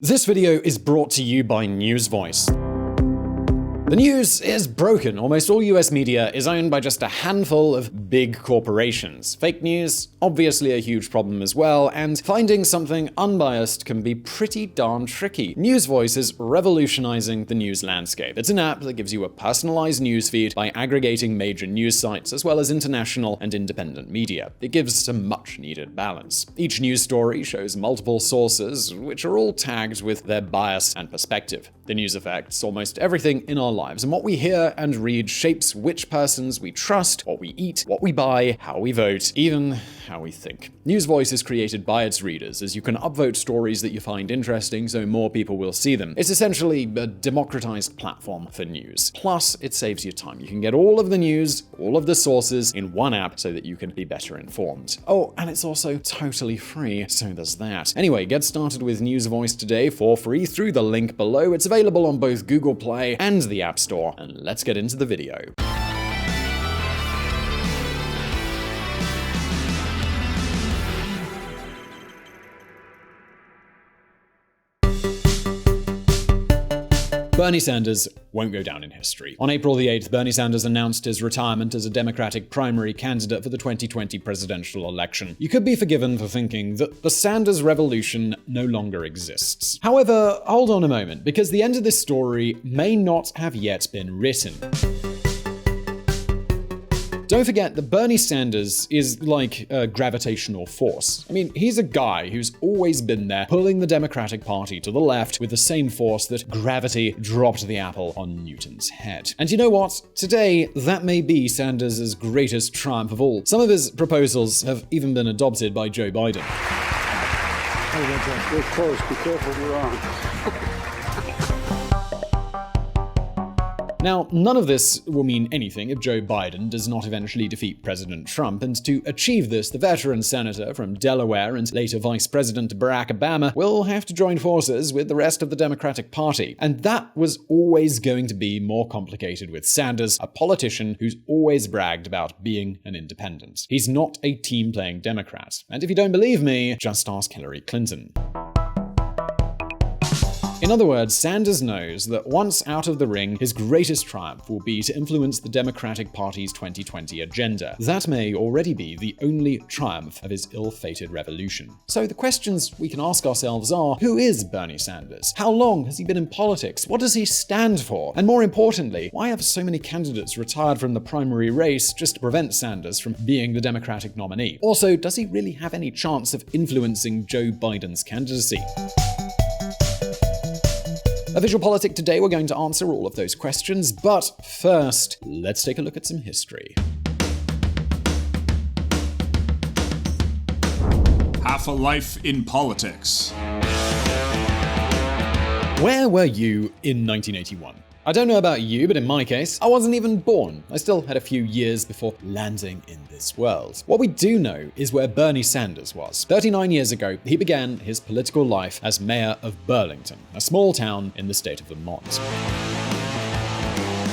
This video is brought to you by NewsVoice. The news is broken. Almost all US media is owned by just a handful of big corporations. Fake news, obviously a huge problem as well, and finding something unbiased can be pretty darn tricky. NewsVoice is revolutionizing the news landscape. It's an app that gives you a personalized news feed by aggregating major news sites as well as international and independent media. It gives some much-needed balance. Each news story shows multiple sources, which are all tagged with their bias and perspective. The news affects almost everything in our lives, and what we hear and read shapes which persons we trust, what we eat, what we buy, how we vote, even how we think. NewsVoice is created by its readers, as you can upvote stories that you find interesting so more people will see them. It's essentially a democratized platform for news. Plus, it saves you time. You can get all of the news, all of the sources in one app so that you can be better informed. Oh, and it's also totally free, so there's that. Anyway, get started with NewsVoice today for free through the link below. It's available on both Google Play and the App Store, and let's get into the video. Bernie Sanders won't go down in history. On April the 8th, Bernie Sanders announced his retirement as a Democratic primary candidate for the 2020 presidential election. You could be forgiven for thinking that the Sanders revolution no longer exists. However, hold on a moment, because the end of this story may not have yet been written. Don't forget that Bernie Sanders is like a gravitational force. I mean, he's a guy who's always been there, pulling the Democratic Party to the left with the same force that gravity dropped the apple on Newton's head. And you know what? Today, that may be Sanders' greatest triumph of all. Some of his proposals have even been adopted by Joe Biden. We're close. Be careful, you're on. Now, none of this will mean anything if Joe Biden does not eventually defeat President Trump, and to achieve this, the veteran senator from Delaware and later Vice President Barack Obama will have to join forces with the rest of the Democratic Party. And that was always going to be more complicated with Sanders, a politician who's always bragged about being an independent. He's not a team-playing Democrat. And if you don't believe me, just ask Hillary Clinton. In other words, Sanders knows that once out of the ring, his greatest triumph will be to influence the Democratic Party's 2020 agenda. That may already be the only triumph of his ill-fated revolution. So the questions we can ask ourselves are, who is Bernie Sanders? How long has he been in politics? What does he stand for? And more importantly, why have so many candidates retired from the primary race just to prevent Sanders from being the Democratic nominee? Also, does he really have any chance of influencing Joe Biden's candidacy? At VisualPolitik today, we're going to answer all of those questions, but first, let's take a look at some history. Half a life in politics. Where were you in 1981? I don't know about you, but in my case, I wasn't even born. I still had a few years before landing in this world. What we do know is where Bernie Sanders was. 39 years ago, he began his political life as mayor of Burlington, a small town in the state of Vermont.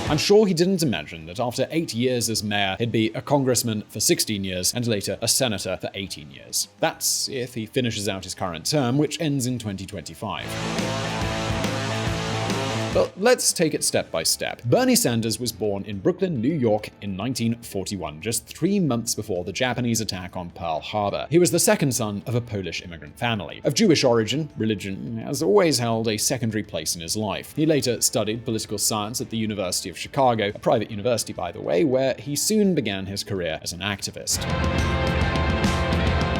I'm sure he didn't imagine that after 8 years as mayor, he'd be a congressman for 16 years and later a senator for 18 years. That's if he finishes out his current term, which ends in 2025. But let's take it step by step. Bernie Sanders was born in Brooklyn, New York in 1941, just 3 months before the Japanese attack on Pearl Harbor. He was the second son of a Polish immigrant family. Of Jewish origin, religion has always held a secondary place in his life. He later studied political science at the University of Chicago, a private university by the way, where he soon began his career as an activist.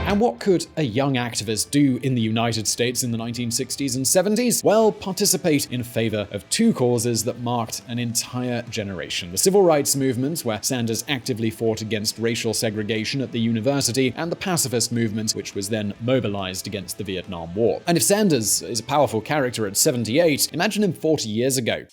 And what could a young activist do in the United States in the 1960s and 70s? Well, participate in favor of two causes that marked an entire generation. The civil rights movement, where Sanders actively fought against racial segregation at the university, and the pacifist movement, which was then mobilized against the Vietnam War. And if Sanders is a powerful character at 78, imagine him 40 years ago.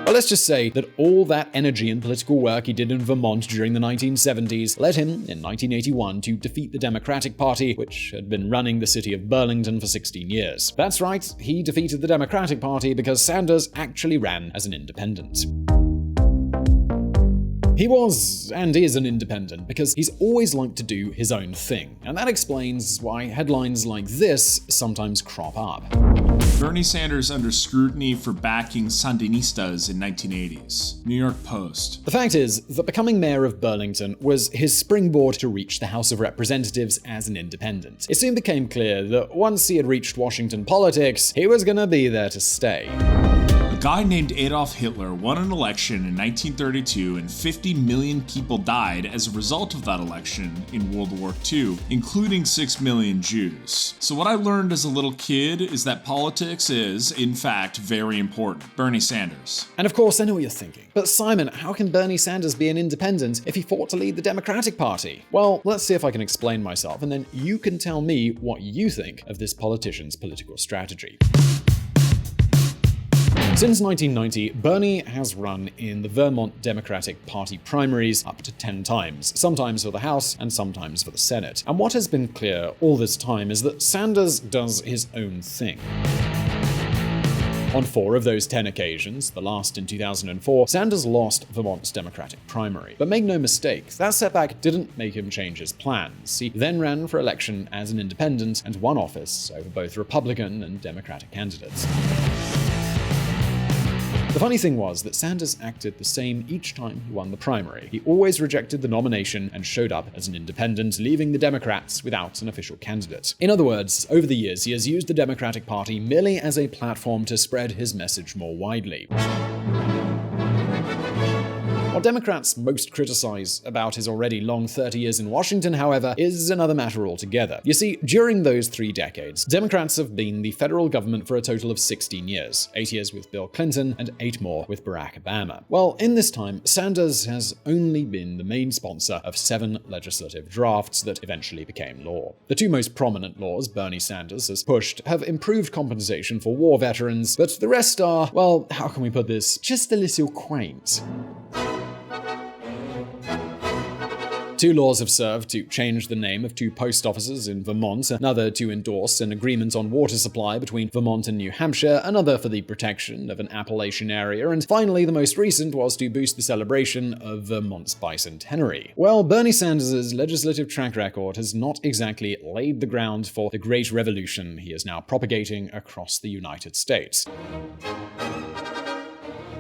Well, let's just say that all that energy and political work he did in Vermont during the 1970s led him, in 1981, to defeat the Democratic Party, which had been running the city of Burlington for 16 years. That's right, he defeated the Democratic Party because Sanders actually ran as an independent. He was and is an independent because he's always liked to do his own thing, and that explains why headlines like this sometimes crop up. Bernie Sanders under scrutiny for backing Sandinistas in 1980s. New York Post. The fact is that becoming mayor of Burlington was his springboard to reach the House of Representatives as an independent. It soon became clear that once he had reached Washington politics, he was gonna be there to stay. A guy named Adolf Hitler won an election in 1932 and 50 million people died as a result of that election in World War II, including 6 million Jews. So what I learned as a little kid is that politics is, in fact, very important. Bernie Sanders. And of course, I know what you're thinking. But Simon, how can Bernie Sanders be an independent if he fought to lead the Democratic Party? Well, let's see if I can explain myself, and then you can tell me what you think of this politician's political strategy. Since 1990, Bernie has run in the Vermont Democratic Party primaries up to 10 times, sometimes for the House and sometimes for the Senate. And what has been clear all this time is that Sanders does his own thing. On 4 of those 10 occasions, the last in 2004, Sanders lost Vermont's Democratic primary. But make no mistake, that setback didn't make him change his plans. He then ran for election as an independent and won office over both Republican and Democratic candidates. The funny thing was that Sanders acted the same each time he won the primary. He always rejected the nomination and showed up as an independent, leaving the Democrats without an official candidate. In other words, over the years, he has used the Democratic Party merely as a platform to spread his message more widely. What Democrats most criticize about his already long 30 years in Washington, however, is another matter altogether. You see, during those 3 decades, Democrats have been the federal government for a total of 16 years, 8 years with Bill Clinton and 8 more with Barack Obama. Well, in this time, Sanders has only been the main sponsor of 7 legislative drafts that eventually became law. The 2 most prominent laws Bernie Sanders has pushed have improved compensation for war veterans, but the rest are, well, how can we put this, just a little quaint. 2 laws have served to change the name of 2 post offices in Vermont, another to endorse an agreement on water supply between Vermont and New Hampshire, another for the protection of an Appalachian area, and finally the most recent was to boost the celebration of Vermont's bicentenary. Well, Bernie Sanders' legislative track record has not exactly laid the ground for the great revolution he is now propagating across the United States.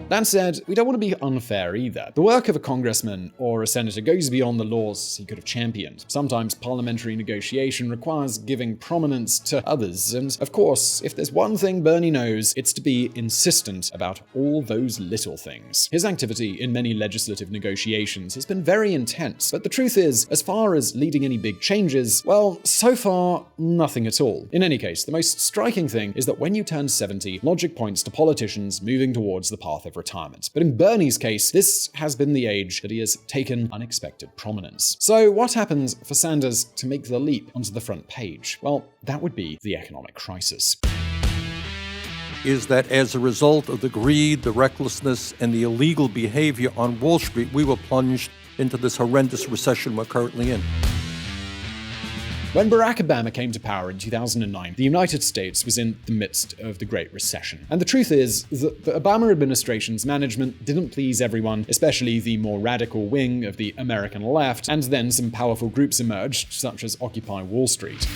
That said, we don't want to be unfair either. The work of a congressman or a senator goes beyond the laws he could have championed. Sometimes parliamentary negotiation requires giving prominence to others, and of course, if there's one thing Bernie knows, it's to be insistent about all those little things. His activity in many legislative negotiations has been very intense, but the truth is, as far as leading any big changes, well, so far, nothing at all. In any case, the most striking thing is that when you turn 70, logic points to politicians moving towards the path of retirement. But in Bernie's case, this has been the age that he has taken unexpected prominence. So what happens for Sanders to make the leap onto the front page? Well, that would be the economic crisis. Is that as a result of the greed, the recklessness, and the illegal behavior on Wall Street, we were plunged into this horrendous recession we're currently in. When Barack Obama came to power in 2009, the United States was in the midst of the Great Recession. And the truth is that the Obama administration's management didn't please everyone, especially the more radical wing of the American left, and then some powerful groups emerged, such as Occupy Wall Street.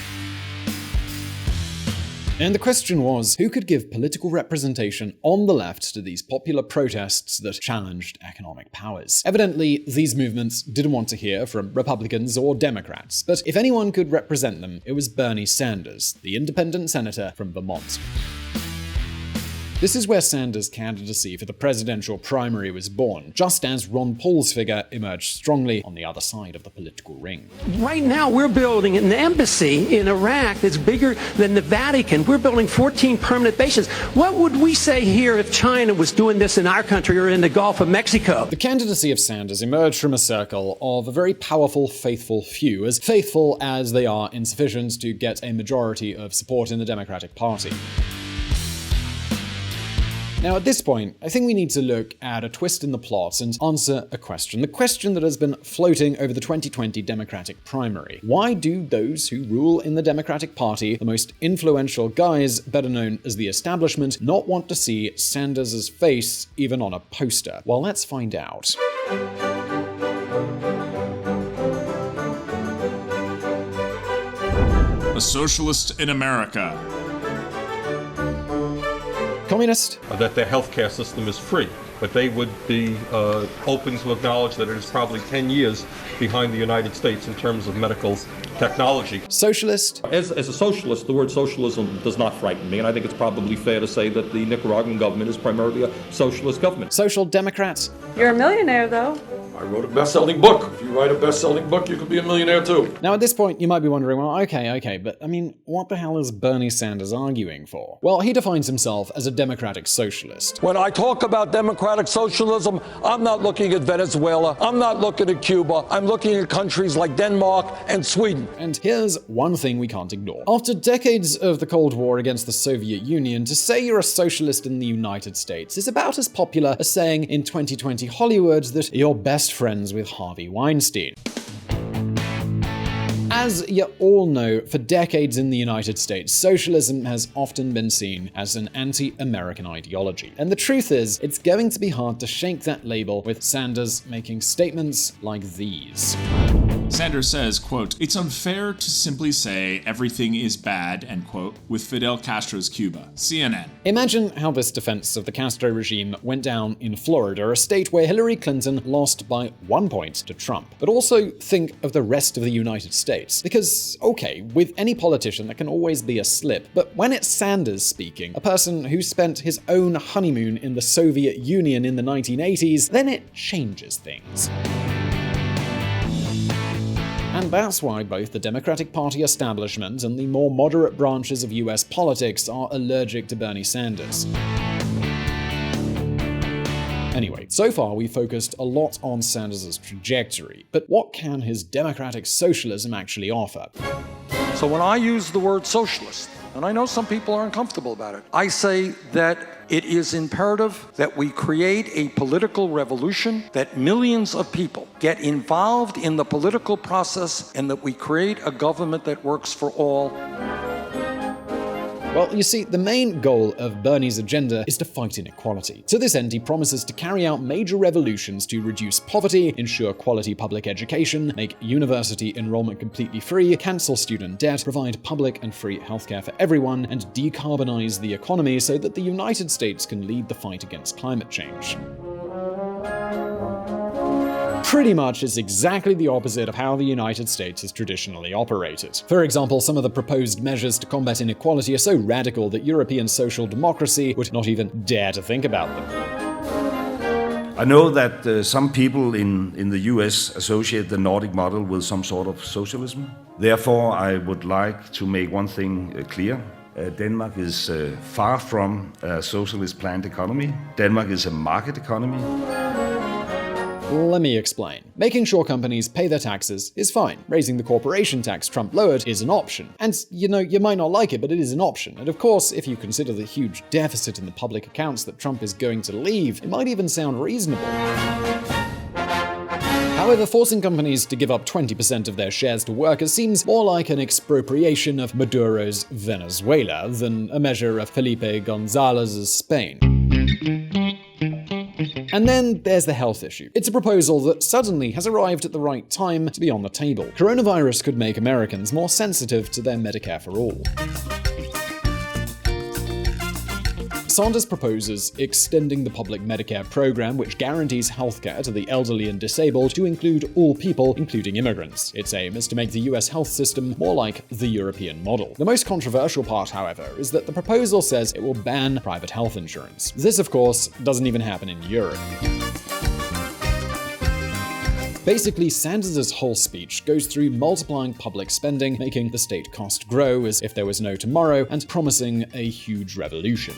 And the question was, who could give political representation on the left to these popular protests that challenged economic powers? Evidently, these movements didn't want to hear from Republicans or Democrats, but if anyone could represent them, it was Bernie Sanders, the independent senator from Vermont. This is where Sanders' candidacy for the presidential primary was born, just as Ron Paul's figure emerged strongly on the other side of the political ring. Right now, we're building an embassy in Iraq that's bigger than the Vatican. We're building 14 permanent bases. What would we say here if China was doing this in our country or in the Gulf of Mexico? The candidacy of Sanders emerged from a circle of a very powerful, faithful few, as faithful as they are insufficient to get a majority of support in the Democratic Party. Now, at this point, I think we need to look at a twist in the plot and answer a question. The question that has been floating over the 2020 Democratic primary. Why do those who rule in the Democratic Party, the most influential guys, better known as the establishment, not want to see Sanders' face even on a poster? Well, let's find out. A socialist in America. Communist? That their healthcare system is free, but they would be open to acknowledge that it is probably 10 years behind the United States in terms of medical technology. Socialist? As a socialist, the word socialism does not frighten me, and I think it's probably fair to say that the Nicaraguan government is primarily a socialist government. Social Democrat? You're a millionaire, though. I wrote a best-selling book. If you write a best-selling book, you could be a millionaire too. Now at this point, you might be wondering, well, okay, but I mean, what the hell is Bernie Sanders arguing for? Well, he defines himself as a democratic socialist. When I talk about democratic socialism, I'm not looking at Venezuela. I'm not looking at Cuba. I'm looking at countries like Denmark and Sweden. And here's one thing we can't ignore. After decades of the Cold War against the Soviet Union, to say you're a socialist in the United States is about as popular as saying in 2020 Hollywood that you're best friends with Harvey Weinstein. As you all know, for decades in the United States, socialism has often been seen as an anti-American ideology. And the truth is, it's going to be hard to shake that label with Sanders making statements like these. Sanders says, quote, "It's unfair to simply say everything is bad," end quote, with Fidel Castro's Cuba. CNN. Imagine how this defense of the Castro regime went down in Florida, a state where Hillary Clinton lost by 1 point to Trump. But also think of the rest of the United States. Because, okay, with any politician there can always be a slip, but when it's Sanders speaking, a person who spent his own honeymoon in the Soviet Union in the 1980s, then it changes things. And that's why both the Democratic Party establishment and the more moderate branches of US politics are allergic to Bernie Sanders. Anyway, so far we've focused a lot on Sanders' trajectory, but what can his democratic socialism actually offer? So when I use the word socialist, and I know some people are uncomfortable about it, I say that it is imperative that we create a political revolution, that millions of people get involved in the political process, and that we create a government that works for all. Well, you see, the main goal of Bernie's agenda is to fight inequality. To this end, he promises to carry out major revolutions to reduce poverty, ensure quality public education, make university enrollment completely free, cancel student debt, provide public and free healthcare for everyone, and decarbonize the economy so that the United States can lead the fight against climate change. Pretty much is exactly the opposite of how the United States has traditionally operated. For example, some of the proposed measures to combat inequality are so radical that European social democracy would not even dare to think about them. I know that some people in the US associate the Nordic model with some sort of socialism. Therefore, I would like to make one thing clear. Denmark is far from a socialist planned economy. Denmark is a market economy. Let me explain. Making sure companies pay their taxes is fine. Raising the corporation tax Trump lowered is an option. And, you might not like it, but it is an option. And of course, if you consider the huge deficit in the public accounts that Trump is going to leave, it might even sound reasonable. However, forcing companies to give up 20% of their shares to workers seems more like an expropriation of Maduro's Venezuela than a measure of Felipe González's Spain. And then there's the health issue. It's a proposal that suddenly has arrived at the right time to be on the table. Coronavirus could make Americans more sensitive to their Medicare for All. Sanders proposes extending the public Medicare program, which guarantees healthcare to the elderly and disabled, to include all people, including immigrants. Its aim is to make the US health system more like the European model. The most controversial part, however, is that the proposal says it will ban private health insurance. This, of course, doesn't even happen in Europe. Basically, Sanders' whole speech goes through multiplying public spending, making the state cost grow as if there was no tomorrow, and promising a huge revolution.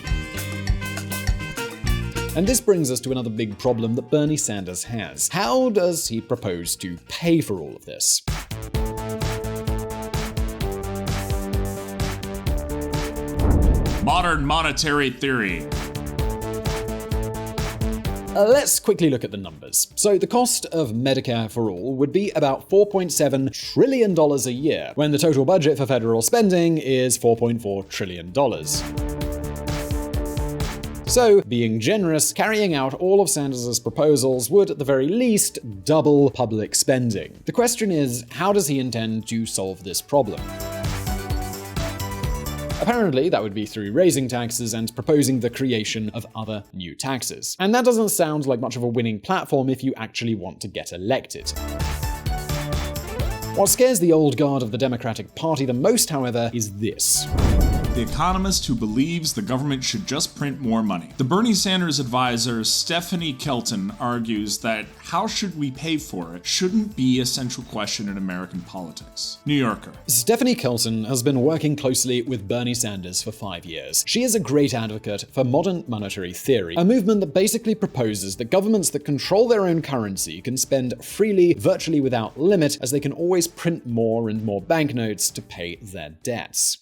And this brings us to another big problem that Bernie Sanders has. How does he propose to pay for all of this? Modern monetary theory. Let's quickly look at the numbers. So the cost of Medicare for All would be about $4.7 trillion a year, when the total budget for federal spending is $4.4 trillion. So, being generous, carrying out all of Sanders' proposals would at the very least double public spending. The question is, how does he intend to solve this problem? Apparently, that would be through raising taxes and proposing the creation of other new taxes. And that doesn't sound like much of a winning platform if you actually want to get elected. What scares the old guard of the Democratic Party the most, however, is this. The economist who believes the government should just print more money. The Bernie Sanders advisor Stephanie Kelton argues that how should we pay for it shouldn't be a central question in American politics. New Yorker. Stephanie Kelton has been working closely with Bernie Sanders for 5 years. She is a great advocate for modern monetary theory, a movement that basically proposes that governments that control their own currency can spend freely, virtually without limit, as they can always print more and more banknotes to pay their debts.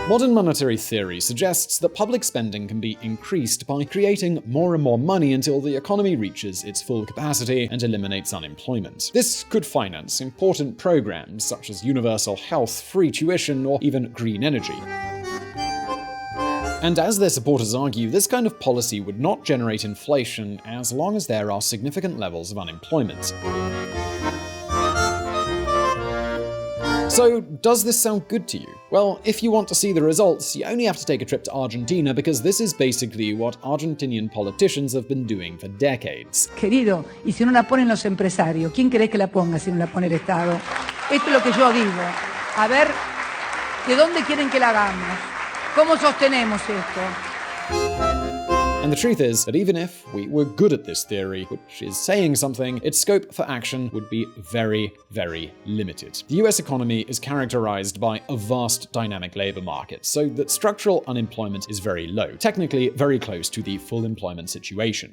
Modern monetary theory suggests that public spending can be increased by creating more and more money until the economy reaches its full capacity and eliminates unemployment. This could finance important programs such as universal health, free tuition, or even green energy. And as their supporters argue, this kind of policy would not generate inflation as long as there are significant levels of unemployment. So, does this sound good to you? Well, if you want to see the results, you only have to take a trip to Argentina, because this is basically what Argentinian politicians have been doing for decades. Querido, y si no la ponen los empresarios, ¿quién cree que la ponga si no la pone el Estado? Esto es lo que yo digo. A ver, ¿de dónde quieren que la hagamos? ¿Cómo sostenemos esto? And the truth is that even if we were good at this theory, which is saying something, its scope for action would be very, very limited. The US economy is characterized by a vast dynamic labor market, so that structural unemployment is very low, technically very close to the full employment situation.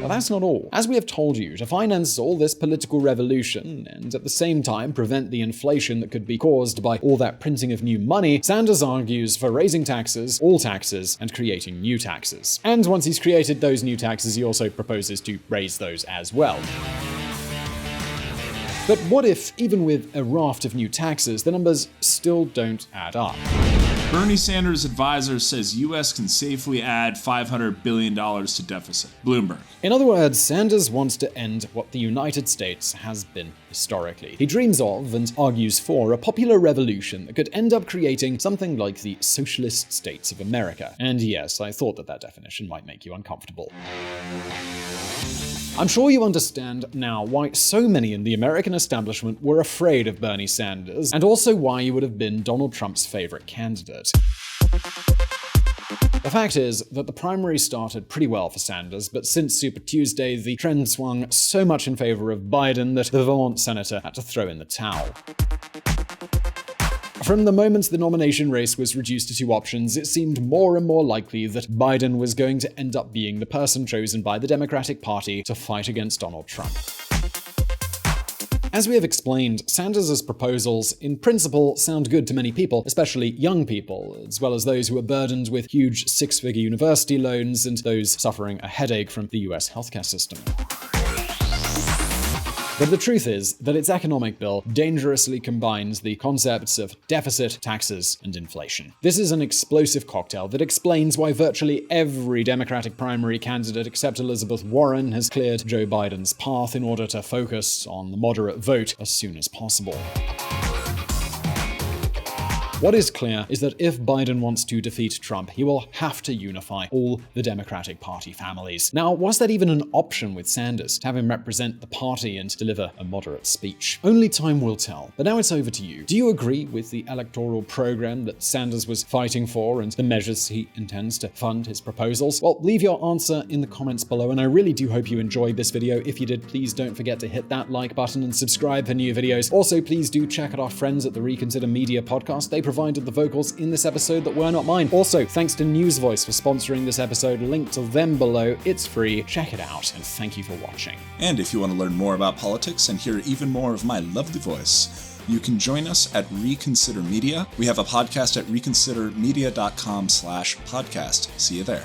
But that's not all. As we have told you, to finance all this political revolution and at the same time prevent the inflation that could be caused by all that printing of new money, Sanders argues for raising taxes, all taxes, and creating new taxes. And once he's created those new taxes, he also proposes to raise those as well. But what if, even with a raft of new taxes, the numbers still don't add up? Bernie Sanders' advisor says US can safely add $500 billion to deficit. Bloomberg. In other words, Sanders wants to end what the United States has been historically. He dreams of, and argues for, a popular revolution that could end up creating something like the Socialist States of America. And yes, I thought that definition might make you uncomfortable. I'm sure you understand now why so many in the American establishment were afraid of Bernie Sanders, and also why he would have been Donald Trump's favorite candidate. The fact is that the primary started pretty well for Sanders, but since Super Tuesday, the trend swung so much in favor of Biden that the Vermont senator had to throw in the towel. From the moment the nomination race was reduced to 2 options, it seemed more and more likely that Biden was going to end up being the person chosen by the Democratic Party to fight against Donald Trump. As we have explained, Sanders' proposals, in principle, sound good to many people, especially young people, as well as those who are burdened with huge 6-figure university loans and those suffering a headache from the US healthcare system. But the truth is that its economic bill dangerously combines the concepts of deficit, taxes, and inflation. This is an explosive cocktail that explains why virtually every Democratic primary candidate except Elizabeth Warren has cleared Joe Biden's path in order to focus on the moderate vote as soon as possible. What is clear is that if Biden wants to defeat Trump, he will have to unify all the Democratic Party families. Now, was that even an option with Sanders, to have him represent the party and deliver a moderate speech? Only time will tell. But now it's over to you. Do you agree with the electoral program that Sanders was fighting for and the measures he intends to fund his proposals? Well, leave your answer in the comments below, and I really do hope you enjoyed this video. If you did, please don't forget to hit that like button and subscribe for new videos. Also, please do check out our friends at the Reconsider Media podcast. They provided the vocals in this episode that were not mine. Also, thanks to Newsvoice for sponsoring this episode. Link to them below. It's free. Check it out, and thank you for watching. And if you want to learn more about politics and hear even more of my lovely voice, you can join us at Reconsider Media. We have a podcast at reconsidermedia.com/podcast. See you there.